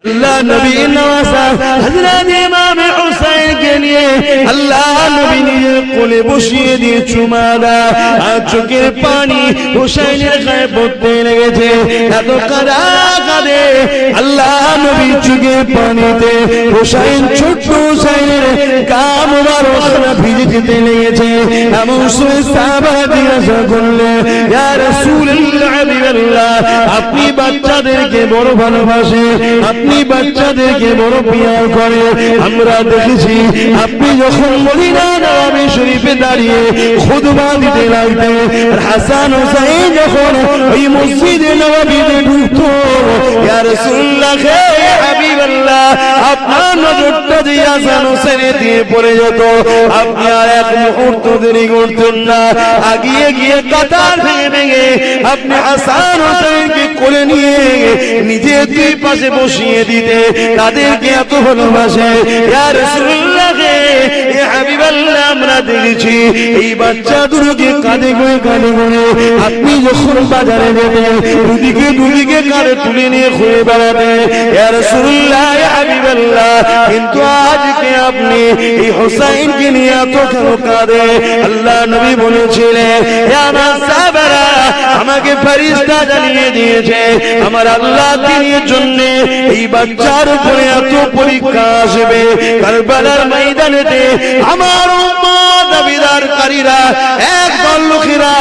আল্লাহ নবী নওয়াজা হযরত ইমাম হুসাইন কে নিয়ে আল্লাহ নবী নিজের কোলে বসিয়ে দিয়ে চুমা দেয় আর চোখের পানি হুসাইনের গায়ে পড়তে লেগেছে এত কাঁদে আল্লাহ নবী চোখের পানিতে হুসাইন ছোট্ট হুসাইনের গা মোবারক ভিজে যেতে লেগেছে এমন সময় সাহাবারা জিজ্ঞাসা করলেন ইয়া রাসূলুল্লাহ হাবিবাল্লাহ আপনি বাচ্চাদেরকে বড় ভালোবাসেন আপনি বাচ্চাদেরকে বড় পিয়ার করে আমরা দেখেছি আপনি যখন মদিনা নববী শরীফে দাঁড়িয়ে খুতবা দিতে লাগতেন হাসান হুসাইন যখন ওই মসজিদে নববীতে ঢুকতো ইয়া রাসূলুল্লাহ ইয়া হাবিবাল্লাহ আপনার নজরটা যে হাসান হুসাইনের দিয়ে পড়ে যেত আপনি আর এক মুহূর্ত দেরি করতেন না আগিয়ে গিয়ে কাতার ভেঙে আপনি হাসান হুসাইনকে কোলে নিয়ে নিজে দুই পাশে বসিয়ে দিতে তাদেরকে এত ভালোবাসে ইয়া রাসূলুল্লাহ ইয়া হাবিবাল্লাহ আমরা দেখেছি এই বাচ্চা দুটোকে কাঁধে করে আপনি যখন বাজারে যেতেন দুদিকে কাঁধে তুলে নিয়ে ঘুরে বেড়াতেন ইয়া রাসূলুল্লাহ ইয়া হাবিবাল্লাহ কিন্তু আজকে আপনি এই হুসাইনকে নিয়ে এত কেন কাঁদে আল্লাহ নবী বলেছিলেন ইয়া সাহাবারা আমাকে ফেরেশতা জানিয়ে দিয়েছে আমার আল্লাহ দিনের জন্য এই বাচ্চার উপরে এত পরীক্ষা আসবে কারবালার ময়দানেতে আমার উম্মত দাবিদারকারীরা একদল লোকেরা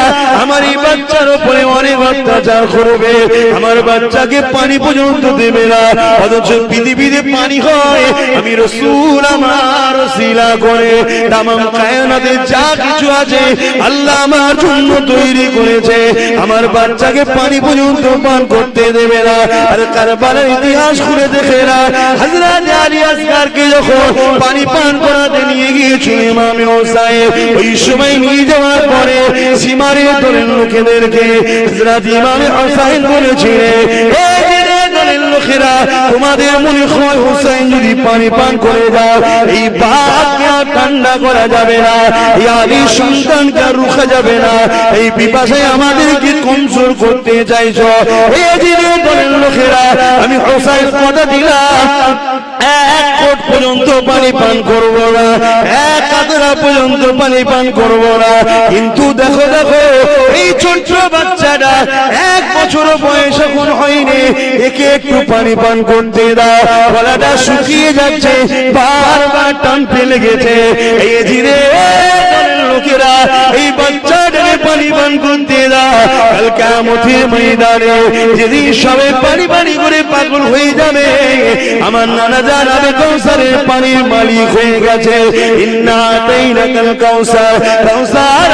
আমার এই বাচ্চার উপরে অনেক অত্যাচার করবে আমার বাচ্চাকে পানি পর্যন্ত দেবে না অথচ পৃথিবীতে পানি হয় আমি রাসূল আমার ওসিলা করে তামাম কায়নাতে যা কিছু আছে আল্লাহ আমার জন্য তৈরি করেছে আমার বাচ্চাকে পানি পর্যন্ত পান করতে দেবে না আর কারবালার ইতিহাস খুলে দেখে না হযরত আলী আসগরকে যখন পানি পান করাতে নিয়ে গিয়েছিল ইমাম হুসাইন ওই সময় নিয়ে যাওয়ার পরে সীমারে দলের লোকেদেরকে হযরত ইমাম হুসাইন বলেছিলেন লোকেরা তোমাদের মনে হয় হুসাইন যদি পানি পান করে দাও এই বাপকে আর ঠান্ডা করা যাবে না এই আলীর সন্তানকে আর রুখা যাবে না এই পিপাসায় আমাদেরকে কমজোর করতে চাইছো এই দলের লোকেরা আমি হুসাইন কথা দিলাম এক কোট পর্যন্ত পানি পান করবো না এক কাতরা পর্যন্ত পানি পান করবো না কিন্তু দেখো এই ছোট্ট বাচ্চাটা 1 বছর বয়স এখন হয়নি একে একটু পানি পান করতে দাও গলাটা শুকিয়ে যাচ্ছে বারবার টানতে লেগেছে এই ধীরে লোকেরা এই বাচ্চাটাকে পানি পান করতে দাও কাল কিয়ামতের ময়দানে যেদিন সবাই পানি করে পাগল হয়ে যাবে আমার নানা জানাবে কাউসারের পানির মালিক হয়ে গেছে ইন্না আতাইনাকাল কাউসার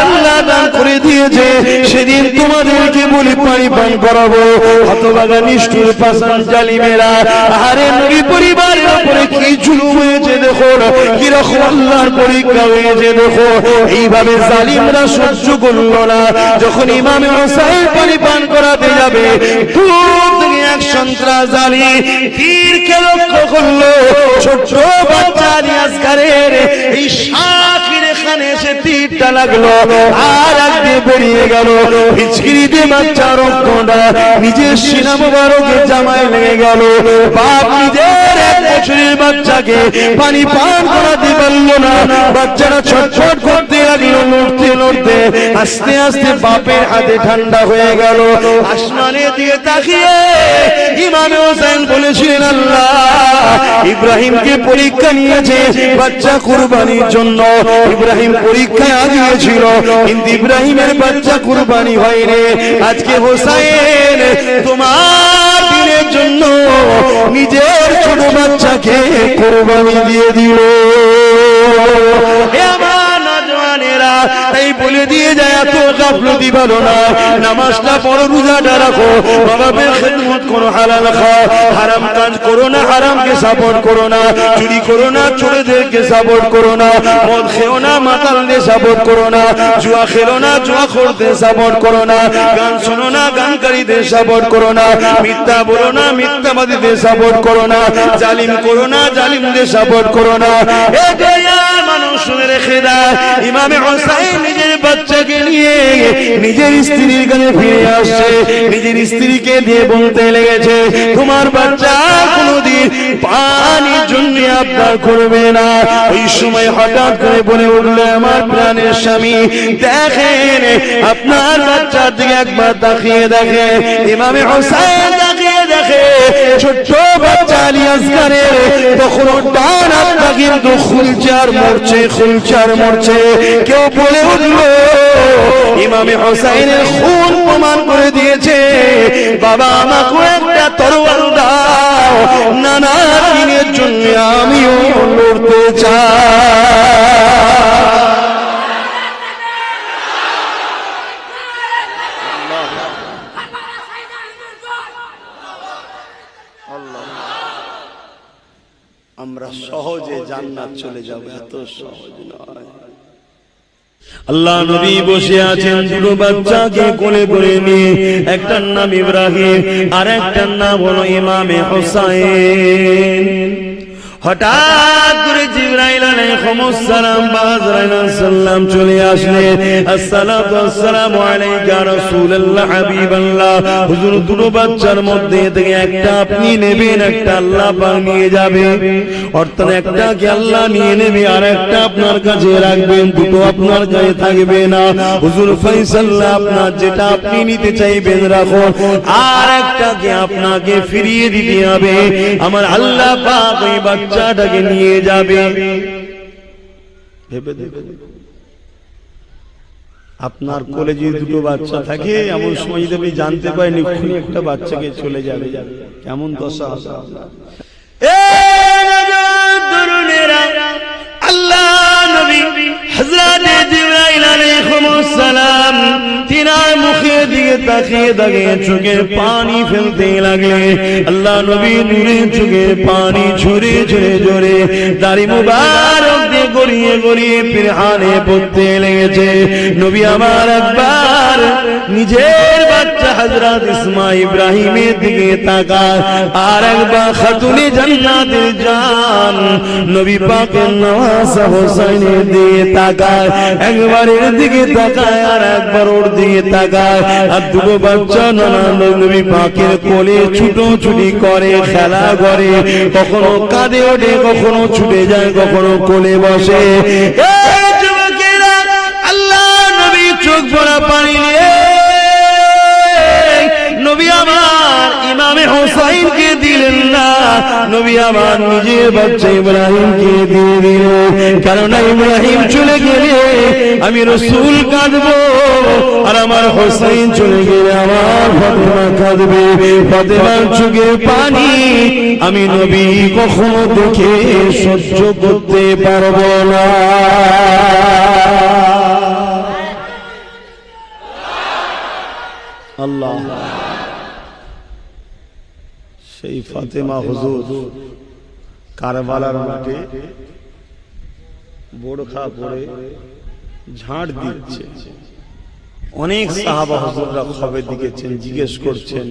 আল্লাহ দান করে দিয়েছে সেদিন তোমাদেরকে বলি পানি পান করাবো হতভাগা নিষ্ঠুর পাষাণ জালিমেরা আরে নবী পরিবারের উপরে কি জুলুম হয়েছে দেখো কি রকম আল্লাহর পরীক্ষা হয়েছে দেখো এইভাবে জালিমরা সহ্য করলো না যখন ইমাম হুসাইন পানি পান করাতে যাবে দূর থেকে এক সন্ত্রাস জালি তীরকে লক্ষ্য করলো ছোট্ট বাচ্চা আলী আসগরের এই শাকির এখানে এসে তীরটা লাগলো আর আগে বেরিয়ে গেল হিচকিরিতে বাচ্চা রক্তটা নিজের সিনা মোবারকের জামায় লেগে গেল বাপ নিজের 1 বছরের বাচ্চাকে পানি পান করাতে পারলো না বাচ্চারা ছটফট করতে লাগলো লড়তে আস্তে আস্তে বাপের হাতে ঠান্ডা হয়ে গেল আসমানে দিয়ে তাকিয়ে ইমাম হুসাইন বলেছিলেন আল্লাহ ইব্রাহিমকে পরীক্ষা নিয়েছে বাচ্চা কুরবানির জন্য ইব্রাহিম পরীক্ষায় আগিয়েছিল কিন্তু ইব্রাহিমের বাচ্চা কুরবানি হয়নি আজকে হুসাইন তোমার দিনের জন্য নিজের ছোট বাচ্চাকে কুরবানি দিয়ে দিল তাই বলে দিয়ে যায় এত গাফলতি ভালো না নামাজটা পড়ো রোজাটা রাখো বাবার খেদমত করো হালাল খাও হারাম কাজ করো না হারামকে সাপোর্ট করো না চুরি করো না চোরেদেরকে সাপোর্ট করো না মদ খেও না মাতালদের সাপোর্ট করো না জুয়া খেলো না জুয়াখোরদের সাপোর্ট করো না গান শোনো না গানকারীদের সাপোর্ট করো না মিথ্যা বলো না মিথ্যাবাদীদের সাপোর্ট করো না জালিম করো না জালিমদের সাপোর্ট করো না এটাই মানুষ শুনে রেখে দেয় ইমাম হুসাইন নিজের বাচ্চাকে নিয়ে নিজের স্ত্রীর কাছে ফিরে আসছে নিজের স্ত্রীকে দিয়ে বলতে লেগেছে তোমার বাচ্চা কোনদিন আবদার করবে না। ওই সময় হঠাৎ করে বলে উঠল, আমার প্রাণের স্বামী দেখেন, আপনার বাচ্চার দিকে একবার তাকিয়ে দেখে। ইমামে হোসেন তাকিয়ে দেখে, ছোট্ট বাচ্চা আলী আসগারের তখন ডান হাতটা কিন্তু খুলছে আর মরছে, খুলছে আর মরছে। কেউ বলে উঠল, ইমামে হোসেনের খুন প্রমাণ করে দিয়েছে, বাবা আমাকে একটা তরোয়াল দাও, নানা দিনের জন্য আমিও লড়তে চাই। আমরা সহজে জান্নাত চলে যাব, এত সহজ নয়। আল্লাহ নবী বসে আছেন, দুটো বাচ্চাকে কোলে করে নিয়ে, একটার নাম ইব্রাহিম আর একটার নাম হলো ইমামে হোসেন। হঠাৎ করে জিবরাইল আলাইহিস সালাম বাজরাইল চলে আসলেন। আসসালাতু ওয়াসসালামু আলাইকা রাসূলুল্লাহ হাবিবাল্লাহ। হুজুর, দুটো বাচ্চার মধ্যে থেকে একটা আপনি নেবেন, একটা আল্লাহ পাক নিয়ে যাবে। অর্থাৎ একটাকে আল্লাহ নিয়ে নেবে আর একটা আপনার কাছে রাখবেন, দুটো আপনার কাছে থাকবে না। হুজুর, ফয়সালা আপনার, যেটা আপনি নিতে চাইবেন রাখুন, আর একটাকে আপনাকে ফিরিয়ে দিতে হবে। আমার আল্লাহ পাক ওই বাচ্চাটাকে নিয়ে যাবে। ভেবে দেখুন, আপনার কোলে যদি দুটো বাচ্চা থাকে, এমন সময় যদি আপনি জানতে পারেন এক্ষুনি একটা বাচ্চাকে চলে যাবে, কেমন দশা হবে? আল্লাহ নবী হযরত জিবরাইল আলাইহিস সালাম তিনার মুখের দিকে তাকিয়ে তাকিয়ে চোখের পানি ফেলতে লাগলেন। আল্লাহ নবী নূরে চোখের পানি ঝরে ঝরে ঝরে দাড়ি মুবারক দিয়ে গড়িয়ে গড়িয়ে পিরহানে পড়তে লেগেছে। নবী আমার একবার নিজের বাচ্চা হযরত ইসমাঈল ইব্রাহিমের দিকে তাকায়, আর একবার খাতুনে জান্নাতের জান নবী পাকের নওয়াজা হোসেনের দিকে তাকায়। একবার এর দিকে তাকায় আর একবার ওর দিকে তাকায়। আর দুটো বাচ্চা নানা নবী পাকের কোলে ছুটোছুটি করে, খেলা করে, কখনো কাঁদে ওঠে, কখনো ছুটে যায়, কখনো কোলে বসে। এই যুবকেরা, আল্লাহ নবী চোখ ভরা পানি নিয়ে নবী আমার ইমামে হোসেনকে দিলেন না, নবী আমার নিজের বাচ্চা ইব্রাহিমকে দিয়ে দিলেন। কারণ ইব্রাহিম চলে গেলে আমি রাসূল কাঁদবো, আর আমার হোসেন চলে গেলে আমার ফাতেমা কাঁদবে। ফাতেমার চোখের পানি আমি নবী কখনো দেখে সহ্য করতে পারবো না। আল্লাহ, সেই ফাতেমা হুজুর কারবালার মাঠে বোরখা পরে ঝাড় দিচ্ছে। অনেক সাহাবা হুজুররা খবর দিয়েছেন, জিজ্ঞেস করছেন